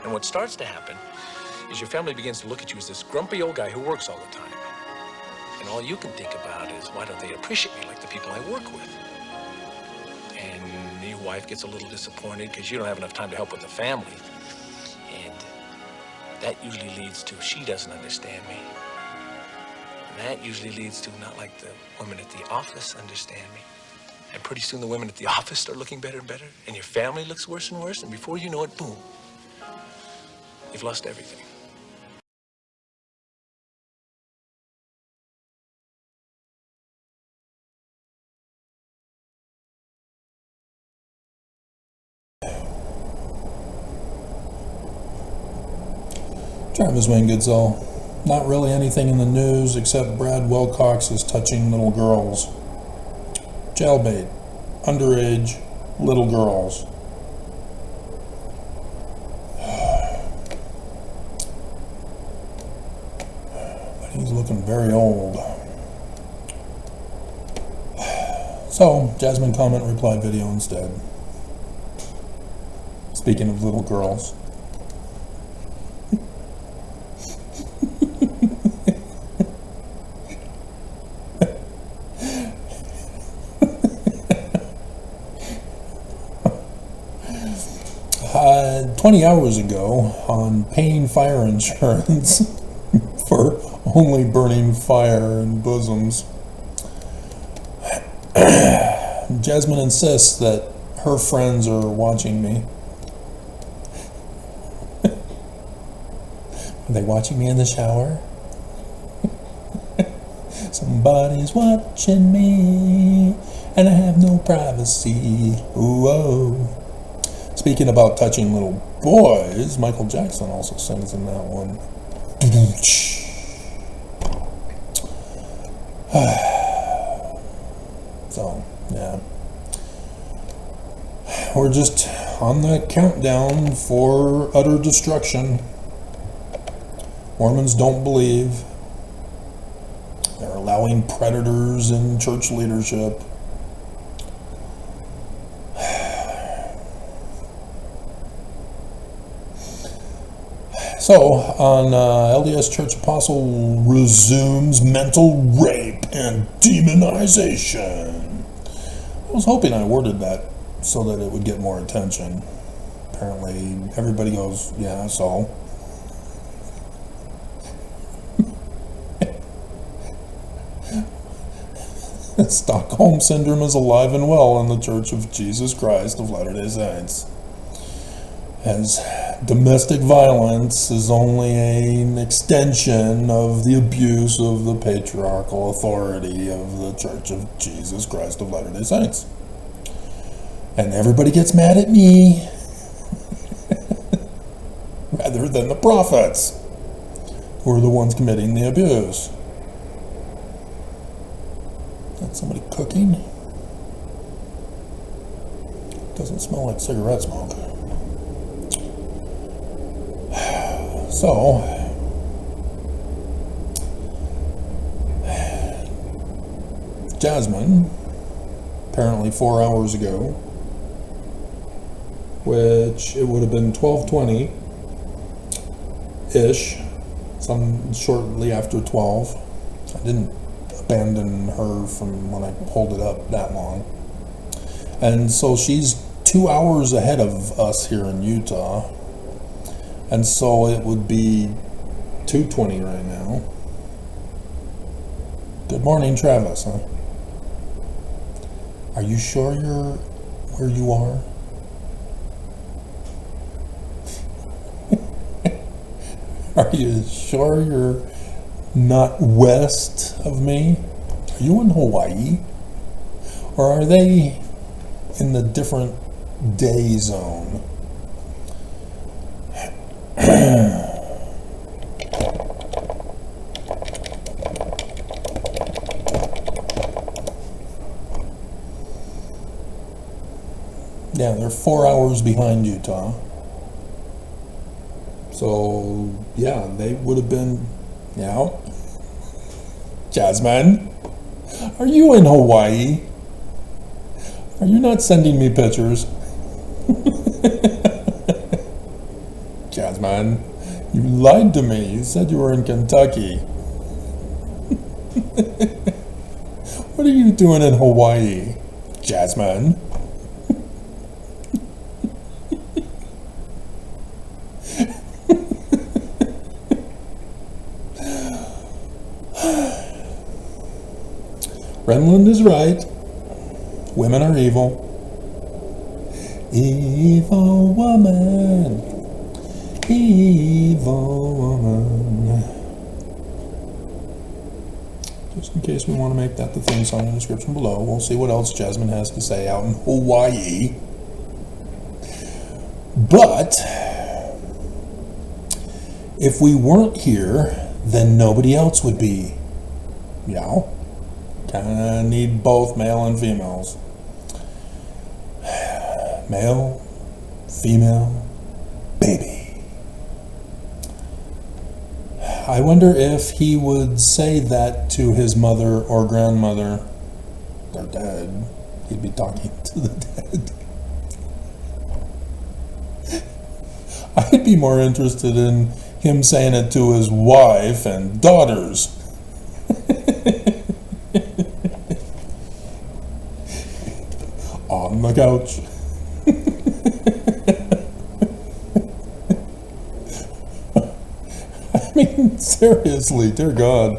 And what starts to happen is your family begins to look at you as this grumpy old guy who works all the time. And all you can think about is, why don't they appreciate me like the people I work with? And your wife gets a little disappointed because you don't have enough time to help with the family. And that usually leads to, she doesn't understand me. And that usually leads to, not like the women at the office understand me. And pretty soon the women at the office start looking better and better, and your family looks worse and worse, and before you know it, boom, you've lost everything. Travis Wayne Goodsall. Not really anything in the news except Brad Wilcox is touching little girls. Jailbait. Underage little girls. But he's looking very old. So, Jasmine comment reply video instead. Speaking of little girls. Uh, 20 hours ago on paying fire insurance for only burning fire in bosoms, Jasmine insists that her friends are watching me. Are they watching me in the shower? Somebody's watching me and I have no privacy. Whoa. Speaking about touching little boys, Michael Jackson also sings in that one. So, yeah. We're just on the countdown for utter destruction. Mormons don't believe. They're allowing predators in church leadership. So, on LDS Church Apostle resumes mental rape and demonization. I was hoping I worded that so that it would get more attention. Apparently, everybody goes, yeah, so. Stockholm Syndrome is alive and well in the Church of Jesus Christ of Latter-day Saints. As domestic violence is only an extension of the abuse of the patriarchal authority of the Church of Jesus Christ of Latter-day Saints. And everybody gets mad at me rather than the prophets, who are the ones committing the abuse. Is that somebody cooking? Doesn't smell like cigarette smoke. So, Jasmine, apparently 4 hours ago, which it would have been 12:20-ish, some shortly after 12. I didn't abandon her from when I pulled it up that long. And so she's 2 hours ahead of us here in Utah. And so it would be 2:20 right now. Good morning, Travis, huh? Are you sure you're where you are? Are you sure you're not west of me? Are you in Hawaii? Or are they in the different day zone? Yeah, they're 4 hours behind Utah. So, yeah, they would have been, yeah. Jasmine, are you in Hawaii? Are you not sending me pictures? Jasmine. Jasmine. You lied to me. You said you were in Kentucky. What are you doing in Hawaii, Jasmine? Renland is right. Women are evil. Evil woman. Evil woman. Just in case we want to make that the theme song in the description below. We'll see what else Jasmine has to say out in Hawaii. But if we weren't here, then nobody else would be. Yeah. Kinda need both male and females. Male, female, baby. I wonder if he would say that to his mother or grandmother. They're dead. He'd be talking to the dead. I'd be more interested in him saying it to his wife and daughters. On the couch. I mean, seriously, dear God.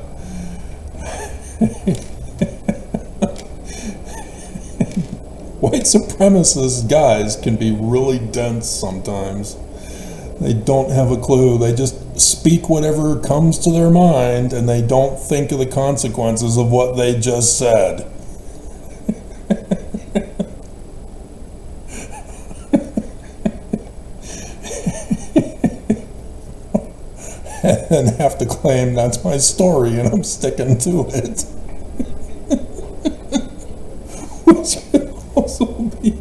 White supremacist guys can be really dense sometimes. They don't have a clue. They just speak whatever comes to their mind, and they don't think of the consequences of what they just said. And have to claim that's my story and I'm sticking to it. Which would also be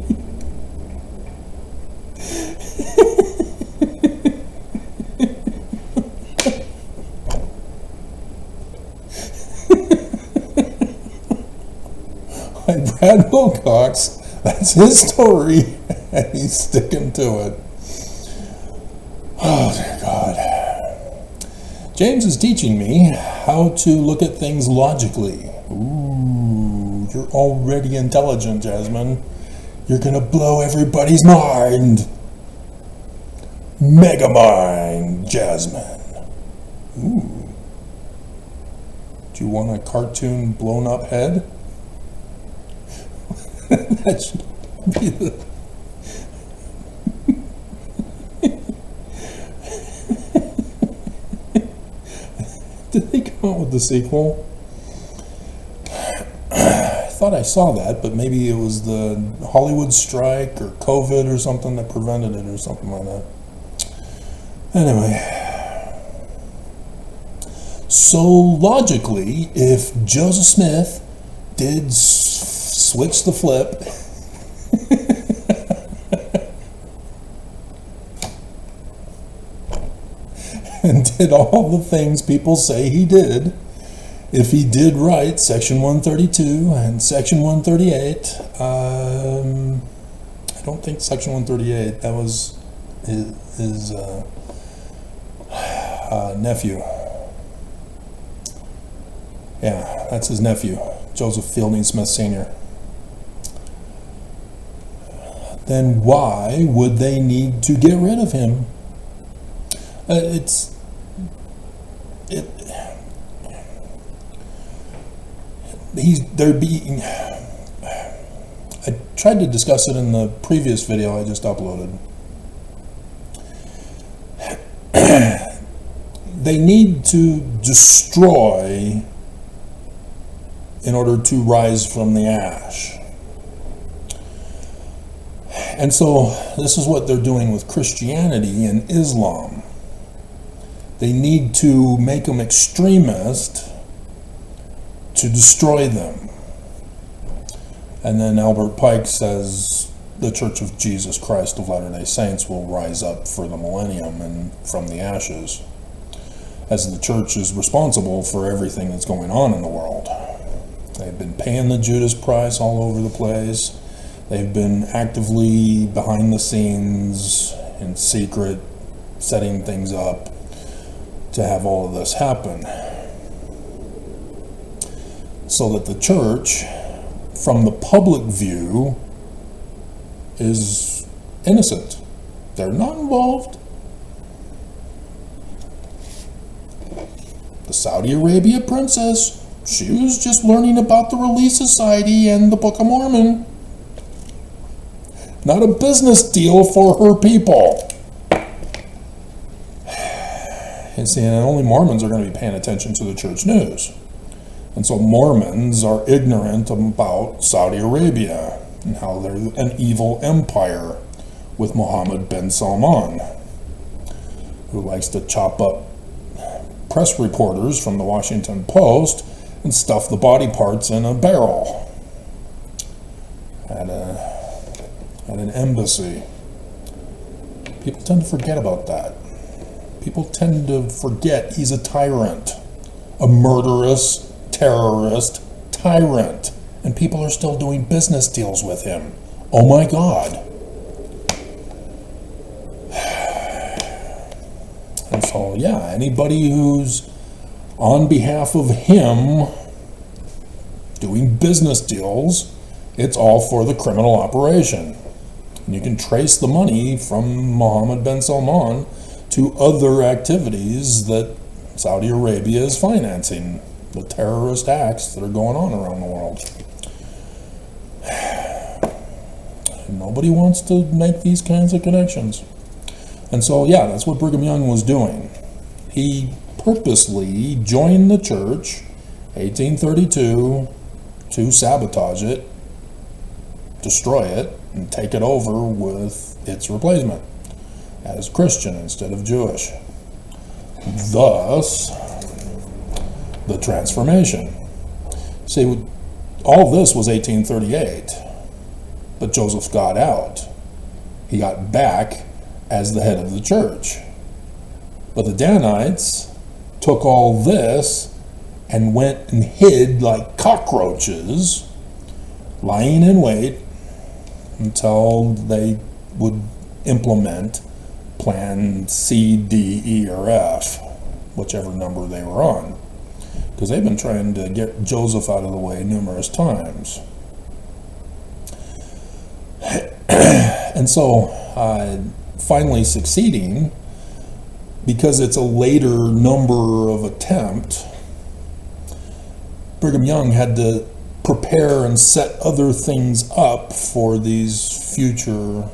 like Brad Wilcox, that's his story and he's sticking to it. Oh dear God. James is teaching me how to look at things logically. Ooh, you're already intelligent, Jasmine. You're gonna blow everybody's mind. Mega mind, Jasmine. Ooh. Do you want a cartoon blown up head? That should be the... Did they come out with the sequel? I thought I saw that, but maybe it was the Hollywood strike or COVID or something that prevented it or something like that. Anyway. So logically, if Joseph Smith did switch the flip and did all the things people say he did, if he did write Section 132 and Section 138, I don't think Section 138, that was his nephew. Yeah, that's his nephew, Joseph Fielding Smith Sr. Then why would they need to get rid of him? They're being... I tried to discuss it in the previous video I just uploaded. They need to destroy in order to rise from the ash. And so this is what they're doing with Christianity and Islam. They need to make them extremist to destroy them. And then Albert Pike says the Church of Jesus Christ of Latter-day Saints will rise up for the millennium and from the ashes, as the church is responsible for everything that's going on in the world. They've been paying the Judas price all over the place. They've been actively behind the scenes in secret setting things up to have all of this happen. So that the church, from the public view, is innocent. They're not involved. The Saudi Arabia princess, she was just learning about the Relief Society and the Book of Mormon. Not a business deal for her people. And see, and only Mormons are going to be paying attention to the church news. And so Mormons are ignorant about Saudi Arabia and how they're an evil empire with Mohammed bin Salman, who likes to chop up press reporters from the Washington Post and stuff the body parts in a barrel at an embassy. People tend to forget about that. People tend to forget he's a tyrant, a murderous, terrorist tyrant, and people are still doing business deals with him. Oh my God. And so, yeah, anybody who's on behalf of him doing business deals, it's all for the criminal operation. And you can trace the money from Mohammed bin Salman to other activities that Saudi Arabia is financing, the terrorist acts that are going on around the world. Nobody wants to make these kinds of connections. And so, yeah, that's what Brigham Young was doing. He purposely joined the church, 1832, to sabotage it, destroy it, and take it over with its replacement as Christian instead of Jewish. Thus, the transformation. See, all this was 1838, but Joseph got out. He got back as the head of the church. But the Danites took all this and went and hid like cockroaches, lying in wait until they would implement Plan C, D, E, or F, whichever number they were on. Because they've been trying to get Joseph out of the way numerous times. And so, finally succeeding, because it's a later number of attempt, Brigham Young had to prepare and set other things up for these future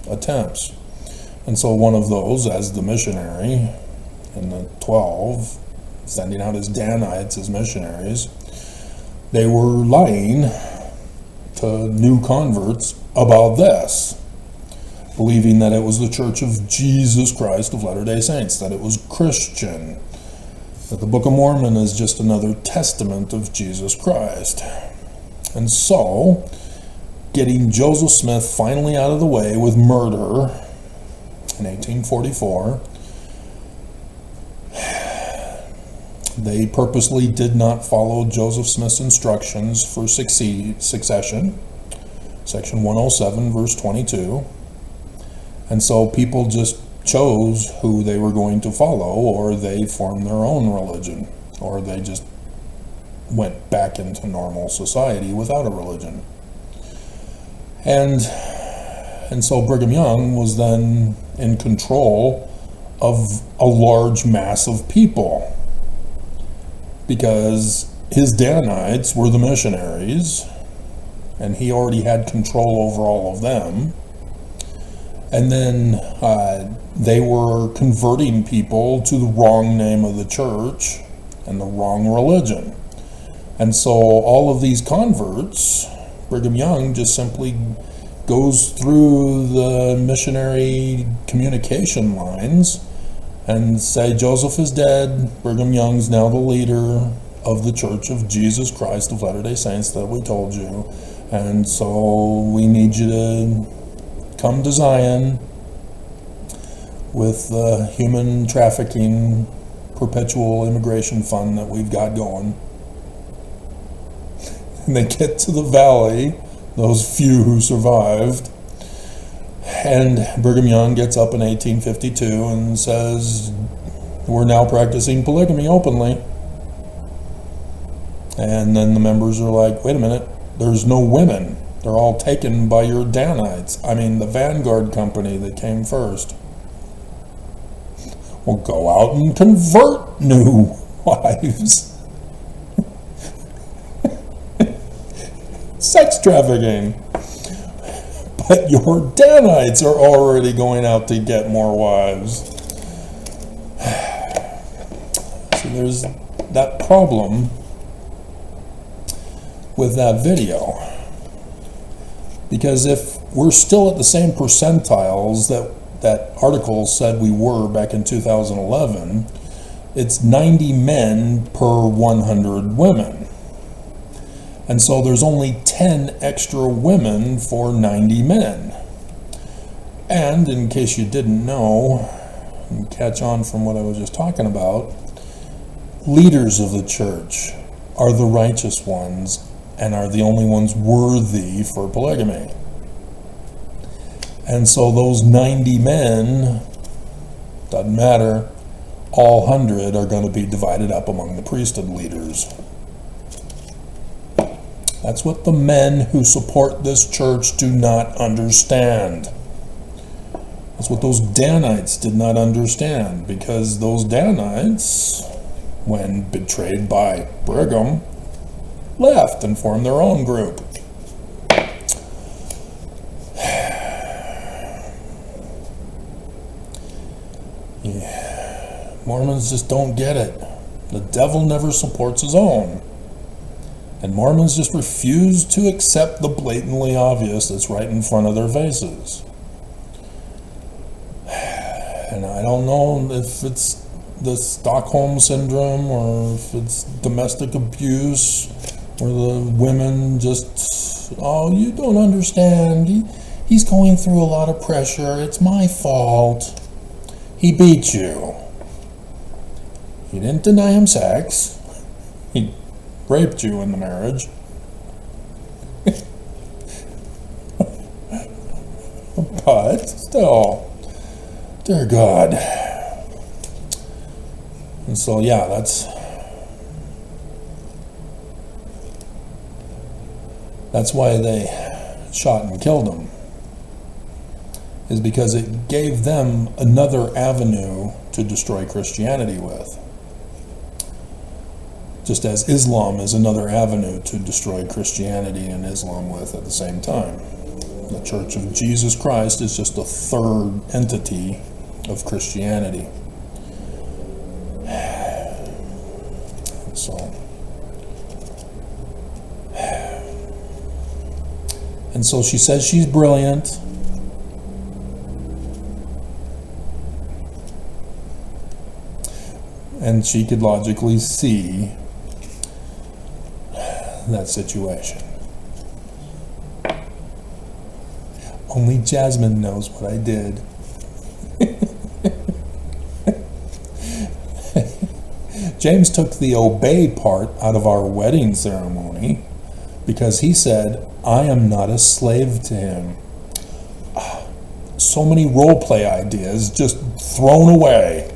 attempts. And so one of those, as the missionary in the 12, sending out his Danites as missionaries, they were lying to new converts about this, believing that it was the Church of Jesus Christ of Latter-day Saints, that it was Christian, that the Book of Mormon is just another testament of Jesus Christ. And so, getting Joseph Smith finally out of the way with murder in 1844, they purposely did not follow Joseph Smith's instructions for succession, section 107, verse 22. And so people just chose who they were going to follow, or they formed their own religion, or they just went back into normal society without a religion. And so Brigham Young was then in control of a large mass of people, because his Danites were the missionaries, and he already had control over all of them. And then they were converting people to the wrong name of the church and the wrong religion. And so all of these converts, Brigham Young just simply goes through the missionary communication lines and say, Joseph is dead, Brigham Young's now the leader of the Church of Jesus Christ of Latter-day Saints that we told you, and so we need you to come to Zion with the human trafficking perpetual immigration fund that we've got going. And they get to the valley, those few who survived, And Brigham Young gets up in 1852 and says, we're now practicing polygamy openly. And then the members are like, wait a minute, there's no women. They're all taken by your Danites. I mean, the Vanguard company that came first. Well, go out and convert new wives. Sex trafficking. But your Danites are already going out to get more wives. So there's that problem with that video. Because if we're still at the same percentiles that article said we were back in 2011, it's 90 men per 100 women. And so there's only 10 extra women for 90 men. And in case you didn't know, and catch on from what I was just talking about, leaders of the church are the righteous ones and are the only ones worthy for polygamy. And so those 90 men, doesn't matter, all 100 are going to be divided up among the priesthood leaders. That's what the men who support this church do not understand. That's what those Danites did not understand, because those Danites, when betrayed by Brigham, left and formed their own group. Yeah. Mormons just don't get it. The devil never supports his own. And Mormons just refuse to accept the blatantly obvious that's right in front of their faces. And I don't know if it's the Stockholm Syndrome or if it's domestic abuse, where the women just, oh, you don't understand. He's going through a lot of pressure. It's my fault. He beat you. You didn't deny him sex. He raped you in the marriage. But still, dear God. And so, yeah, that's why they shot and killed him, is because it gave them another avenue to destroy Christianity with. Just as Islam is another avenue to destroy Christianity and Islam with at the same time. The Church of Jesus Christ is just a third entity of Christianity. And so she says she's brilliant. And she could logically see that situation. Only Jasmine knows what I did. James took the obey part out of our wedding ceremony because he said, I am not a slave to him. So many role play ideas just thrown away.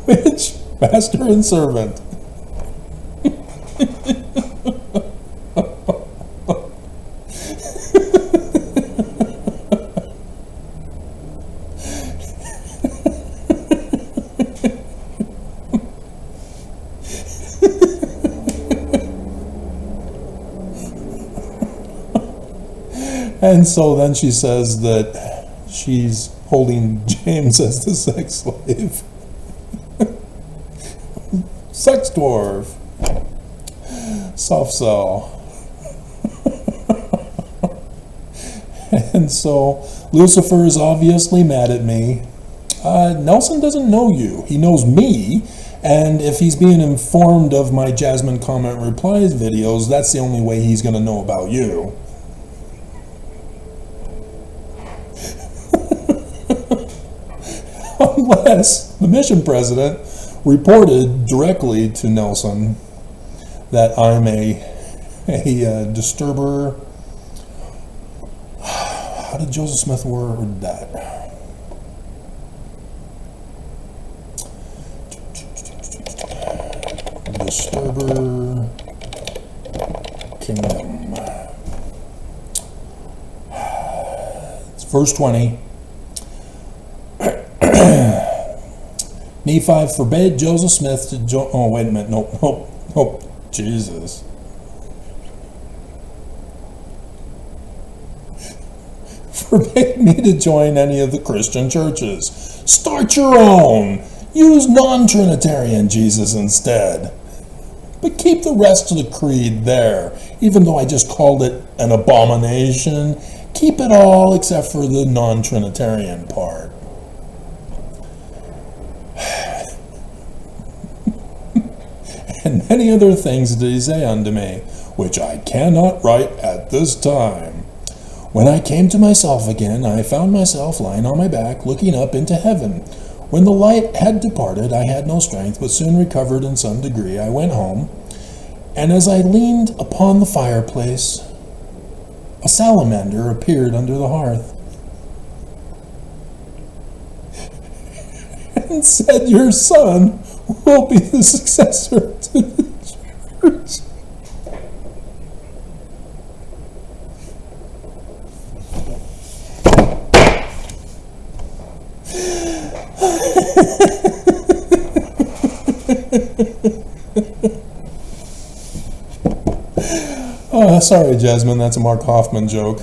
Which, master and servant. And so then she says that she's holding James as the sex slave. Sex dwarf. Soft cell. And so Lucifer is obviously mad at me. Nelson doesn't know you. He knows me. And if he's being informed of my Jasmine comment replies videos, that's the only way he's going to know about you. Unless the mission president reported directly to Nelson that I'm a a disturber. How did Joseph Smith word that? Disturber kingdom. It's verse 20. Nephi forbade Joseph Smith to join. Oh, wait a minute. Nope. Jesus. Forbade me to join any of the Christian churches. Start your own. Use non-Trinitarian Jesus instead. But keep the rest of the creed there. Even though I just called it an abomination, keep it all except for the non-Trinitarian part. And many other things did he say unto me, which I cannot write at this time. When I came to myself again, I found myself lying on my back, looking up into heaven. When the light had departed, I had no strength, but soon recovered in some degree. I went home, and as I leaned upon the fireplace, a salamander appeared under the hearth and said, "Your son will be the successor to the church." Oh, sorry, Jasmine, that's a Mark Hoffman joke.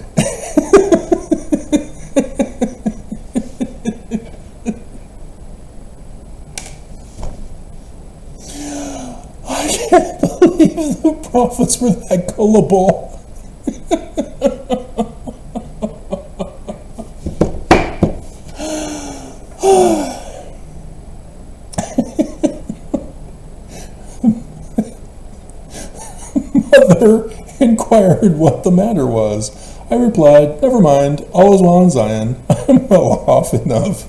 I can't believe the prophets were that gullible. Mother inquired what the matter was. I replied, "Never mind, all is well in Zion. I'm well off enough."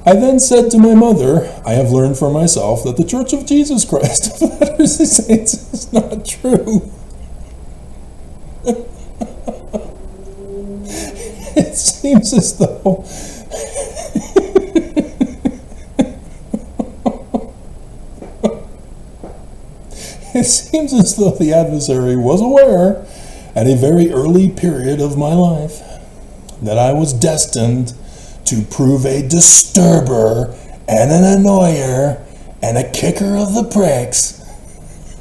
I then said to my mother, "I have learned for myself that the Church of Jesus Christ of Latter-day Saints is not true." It seems as though the adversary was aware at a very early period of my life that I was destined to prove a disturber and an annoyer and a kicker of the pricks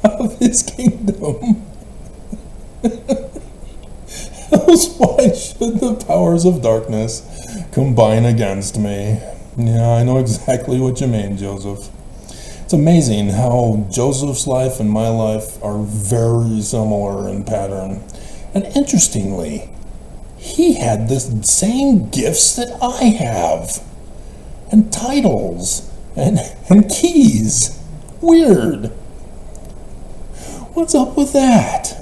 of his kingdom. Else why should the powers of darkness combine against me? Yeah, I know exactly what you mean, Joseph. It's amazing how Joseph's life and my life are very similar in pattern. And interestingly, he had the same gifts that I have, and titles, and keys. Weird. What's up with that?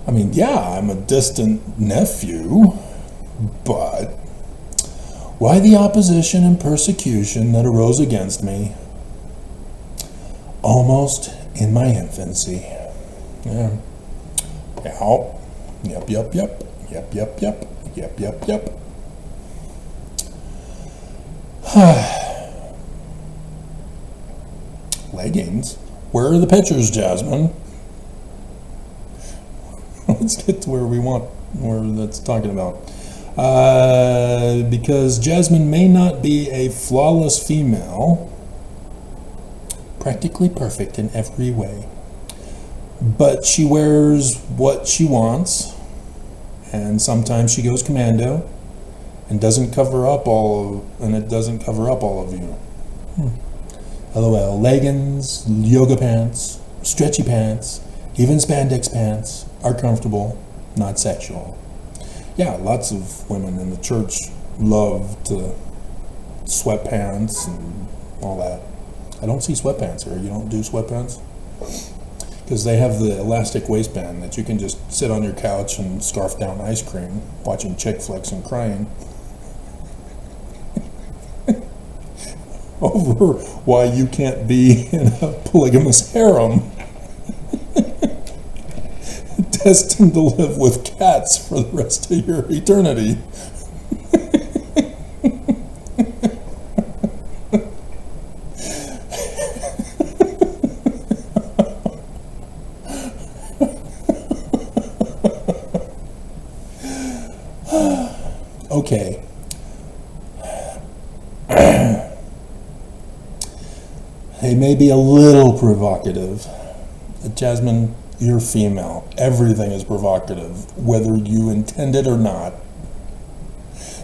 I mean, yeah, I'm a distant nephew, but why the opposition and persecution that arose against me almost in my infancy? Yeah. Yep. Leggings? Where are the pictures, Jasmine? Let's get to where that's talking about. Because Jasmine may not be a flawless female, practically perfect in every way, but she wears what she wants, and sometimes she goes commando and doesn't cover up all of you. LOL. Leggings, yoga pants, stretchy pants, even spandex pants are comfortable, not sexual. Yeah, lots of women in the church love to sweatpants and all that. I don't see sweatpants here. You don't do sweatpants? Because they have the elastic waistband that you can just sit on your couch and scarf down ice cream, watching chick flicks and crying over why you can't be in a polygamous harem. destined to live with cats for the rest of your eternity. Okay. They may be a little provocative. Jasmine, you're female. Everything is provocative, whether you intend it or not.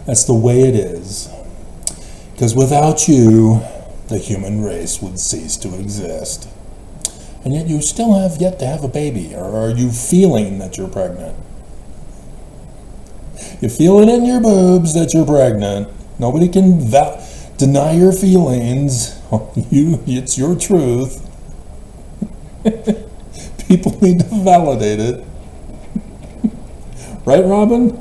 That's the way it is. Because without you, the human race would cease to exist. And yet you still have yet to have a baby. Or are you feeling that you're pregnant? You feel it in your boobs that you're pregnant. Nobody can deny your feelings. It's your truth. People need to validate it. Right, Robin?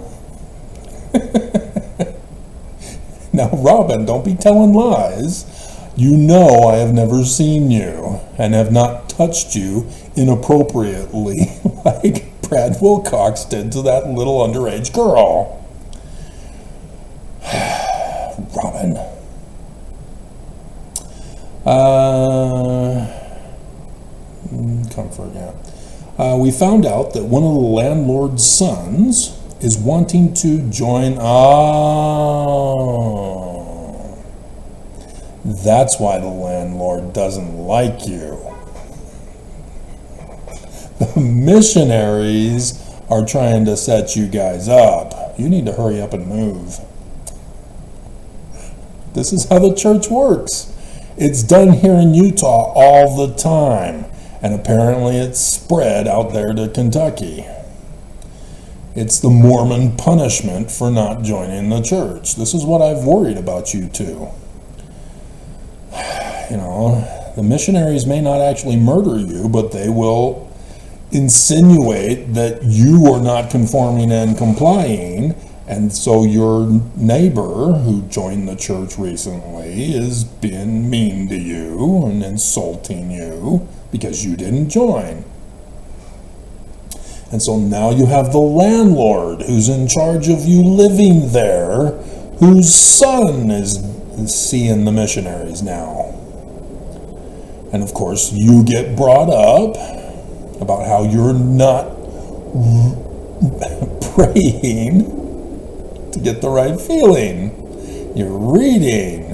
Now, Robin, don't be telling lies. You know I have never seen you and have not touched you inappropriately like Brad Wilcox did to that little underage girl. Robin. Comfort, yeah. We found out that one of the landlord's sons is wanting to join. Oh, that's why the landlord doesn't like you. The missionaries are trying to set you guys up. You need to hurry up and move. This is how the church works. It's done here in Utah all the time, and apparently it's spread out there to Kentucky. It's the Mormon punishment for not joining the church. This is what I've worried about you two. You know, the missionaries may not actually murder you, but they will insinuate that you are not conforming and complying, and so your neighbor who joined the church recently is being mean to you and insulting you because you didn't join. And so now you have the landlord who's in charge of you living there, whose son is seeing the missionaries now. And of course you get brought up about how you're not praying to get the right feeling. You're reading.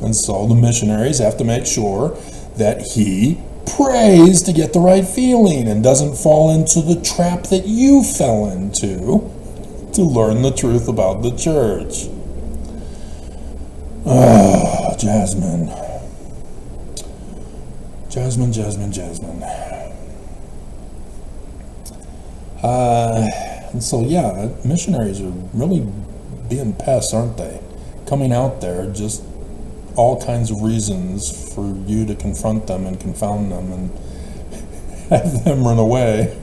And so the missionaries have to make sure that he prays to get the right feeling and doesn't fall into the trap that you fell into to learn the truth about the church. Ah, Jasmine. Jasmine. And so, yeah, missionaries are really being pests, aren't they? Coming out there, just all kinds of reasons for you to confront them and confound them and have them run away.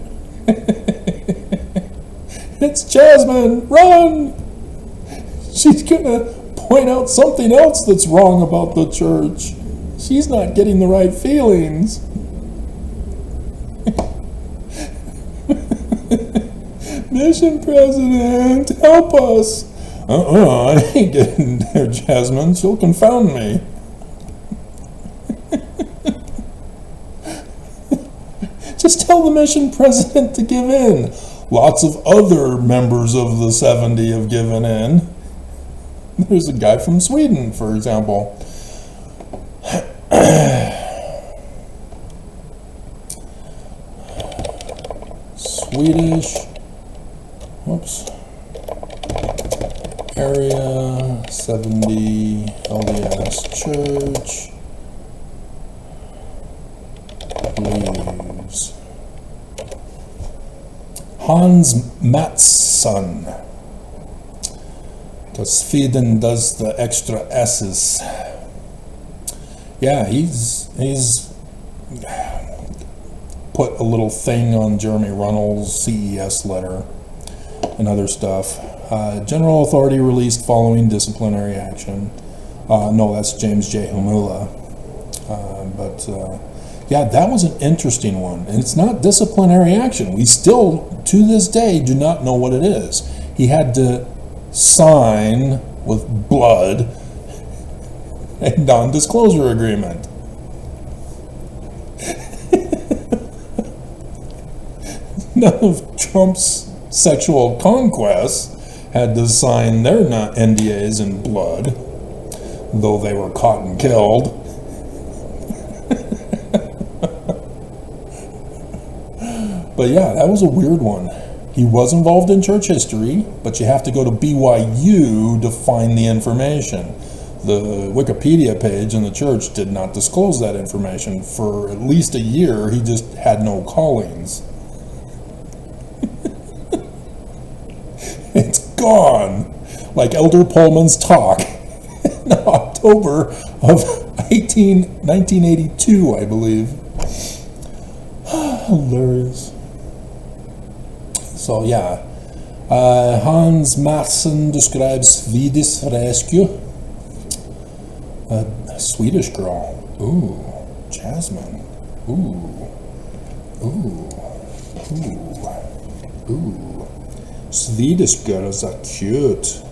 It's Jasmine, run! She's gonna point out something else that's wrong about the church. She's not getting the right feelings. Mission President, help us! I ain't getting there, Jasmine. She'll confound me. Just tell the mission president to give in. Lots of other members of the 70 have given in. There's a guy from Sweden, for example. Swedish. Whoops. Area 70 LDS Church leaves. Hans Mattsson. Because Sweden does the extra S's. Yeah, he's put a little thing on Jeremy Runnels' CES letter and other stuff. General authority released following disciplinary action. No, that's James J. Humula. But Yeah, that was an interesting one. And it's not disciplinary action. We still, to this day, do not know what it is. He had to sign with blood a non-disclosure agreement. None of Trump's sexual conquests had to sign their NDAs in blood, though they were caught and killed. But yeah, that was a weird one. He was involved in church history, but you have to go to BYU to find the information. The Wikipedia page in the church did not disclose that information. For at least a year, he just had no callings. It's gone, like Elder Pullman's talk in October of 1982, I believe. Hilarious. So yeah, Hans Mattsson describes Swedish rescue. A Swedish girl. Ooh, Jasmine. Ooh, ooh, ooh, ooh. Swedish girls are cute.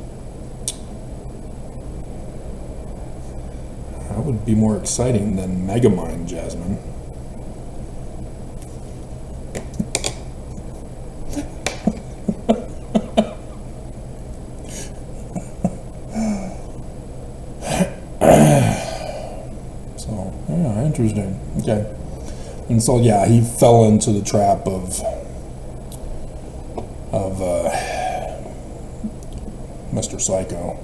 That would be more exciting than Megamind, Jasmine. So, yeah, interesting. Okay. And so, yeah, he fell into the trap of Mr. Psycho.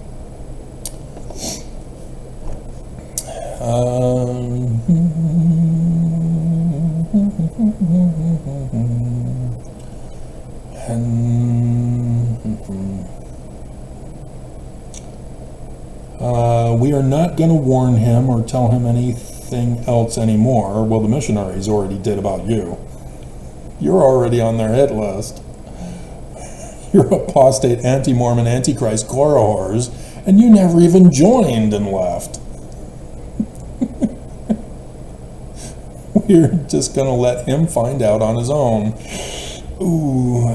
We are not going to warn him or tell him anything else anymore. Well, the missionaries already did about you. You're already on their hit list. You're apostate, anti-Mormon, antichrist, Cora whores, and you never even joined and left. We're just going to let him find out on his own. Ooh.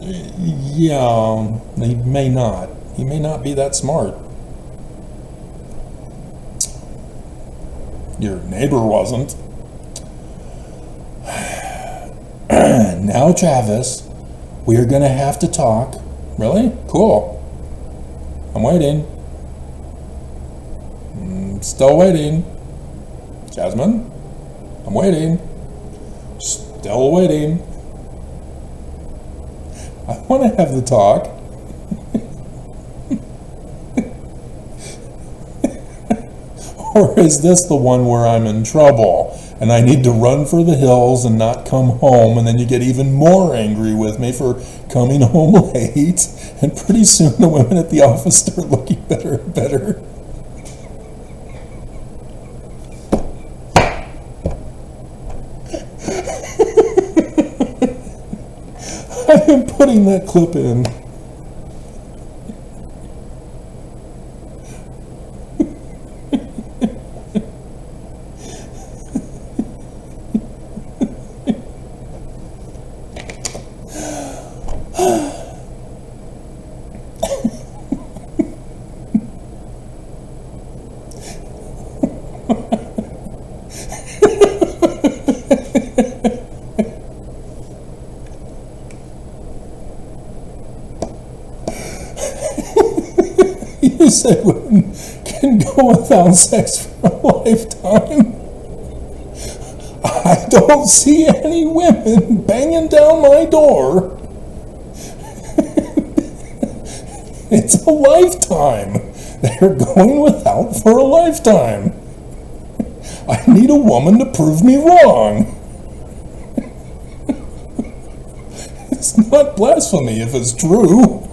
Yeah, he may not. He may not be that smart. Your neighbor wasn't. Now, Travis, we are going to have to talk. Really? Cool. I'm waiting. Still waiting. Jasmine? I'm waiting. Still waiting. I want to have the talk. Or is this the one where I'm in trouble and I need to run for the hills and not come home, and then you get even more angry with me for coming home late, and pretty soon the women at the office start looking better and better? I am putting that clip in. You said women can go without sex for a lifetime. I don't see any women banging down my door. It's a lifetime. They're going without for a lifetime. I need a woman to prove me wrong. It's not blasphemy if it's true.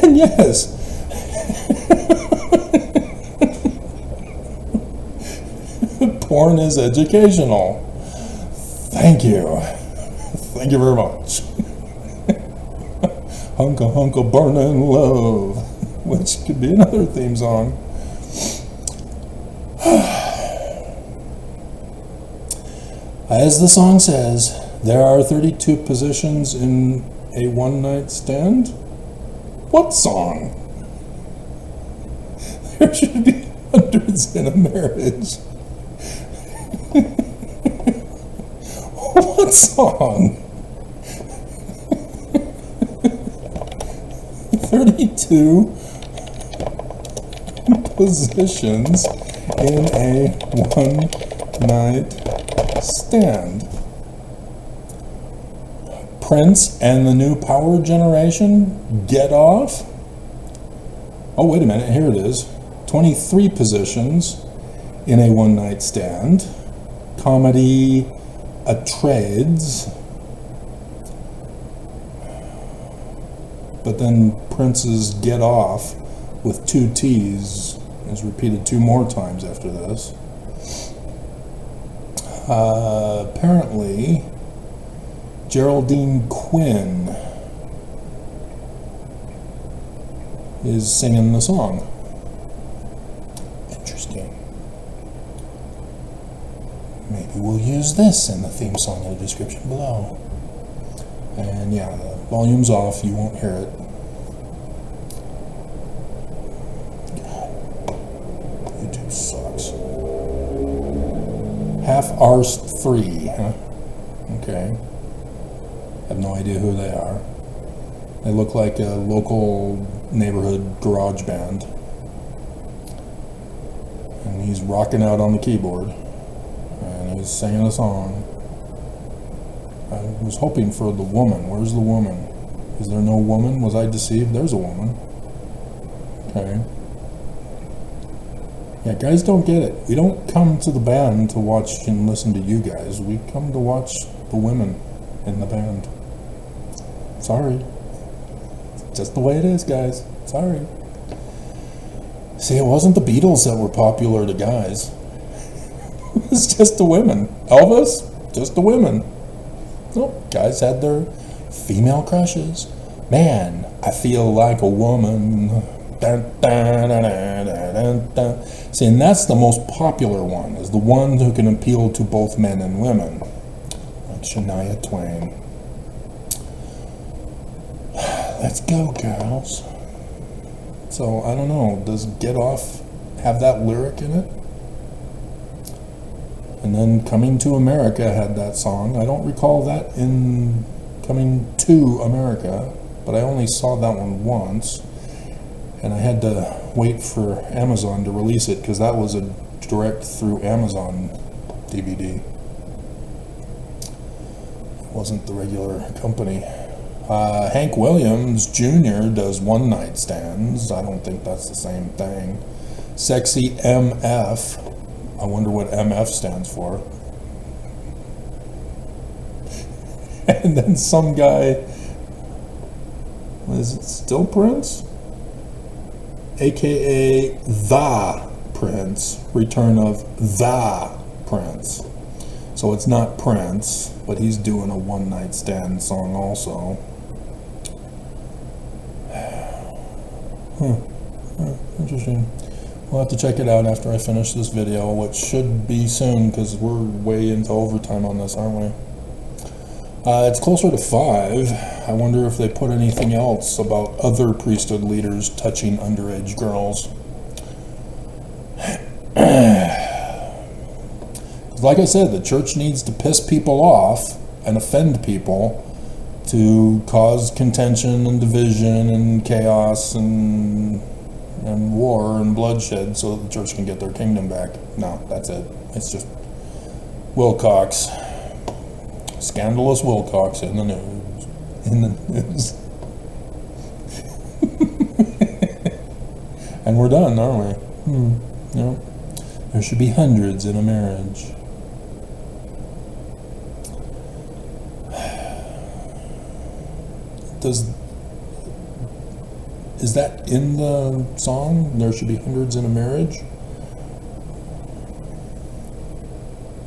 And yes, porn is educational. Thank you. Thank you very much. Hunka hunka burning love. which could be another theme song. As the song says, there are 32 positions in a one-night stand. What song? There should be hundreds in a marriage. What song? 32 positions in a one-night stand. Prince and the New Power Generation, Get Off. Oh, wait a minute, here it is. 23 positions in a one-night stand. Comedy, A Trades. But then Prince's Get Off with 2 T's is repeated 2 more times after this. Apparently, Geraldine Quinn is singing the song. Interesting. Maybe we'll use this in the theme song in the description below. And yeah, the volume's off, you won't hear it. God, YouTube sucks. Half-Arsed 3, huh? Okay. I have no idea who they are. They look like a local neighborhood garage band. And he's rocking out on the keyboard. And he's singing a song. I was hoping for the woman. Where's the woman? Is there no woman? Was I deceived? There's a woman. Okay. Yeah, guys don't get it. We don't come to the band to watch and listen to you guys. We come to watch the women in the band. Sorry. Just the way it is, guys. Sorry. See, it wasn't the Beatles that were popular to guys. It was just the women. Elvis, just the women. Nope, guys had their female crushes. Man, I feel like a woman. Dun, dun, dun, dun, dun, dun. See, and that's the most popular one, is the one who can appeal to both men and women. Like Shania Twain. Let's go, girls. So, I don't know, does Get Off have that lyric in it? And then Coming to America had that song. I don't recall that in Coming to America, but I only saw that one once. And I had to wait for Amazon to release it, because that was a direct through Amazon DVD. It wasn't the regular company. Hank Williams Jr. does one night stands. I don't think that's the same thing. Sexy MF. I wonder what MF stands for. And then some guy, is it still Prince? AKA The Prince. Return of The Prince. So it's not Prince, but he's doing a one night stand song also. Interesting. We'll have to check it out after I finish this video, which should be soon, because we're way into overtime on this, aren't we? It's closer to 5. I wonder if they put anything else about other priesthood leaders touching underage girls. Like I said, the church needs to piss people off and offend people to cause contention and division and chaos and war and bloodshed so that the church can get their kingdom back. No, that's it. It's just Wilcox. Scandalous Wilcox in the news. In the news. And we're done, aren't we? No. There should be hundreds in a marriage. Is that in the song? There should be hundreds in a marriage?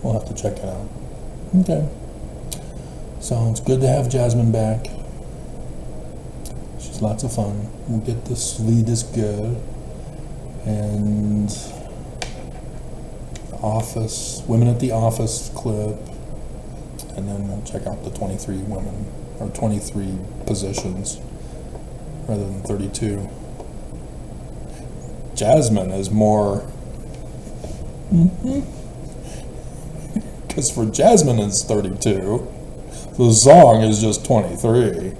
We'll have to check it out. Okay. So it's good to have Jasmine back. She's It's lots of fun. We'll get this lead girl and Office, Women at the Office clip, and then we'll check out the 23 women, or 23 positions rather than 32. Jasmine is more, because for Jasmine it's 32, the song is just 23.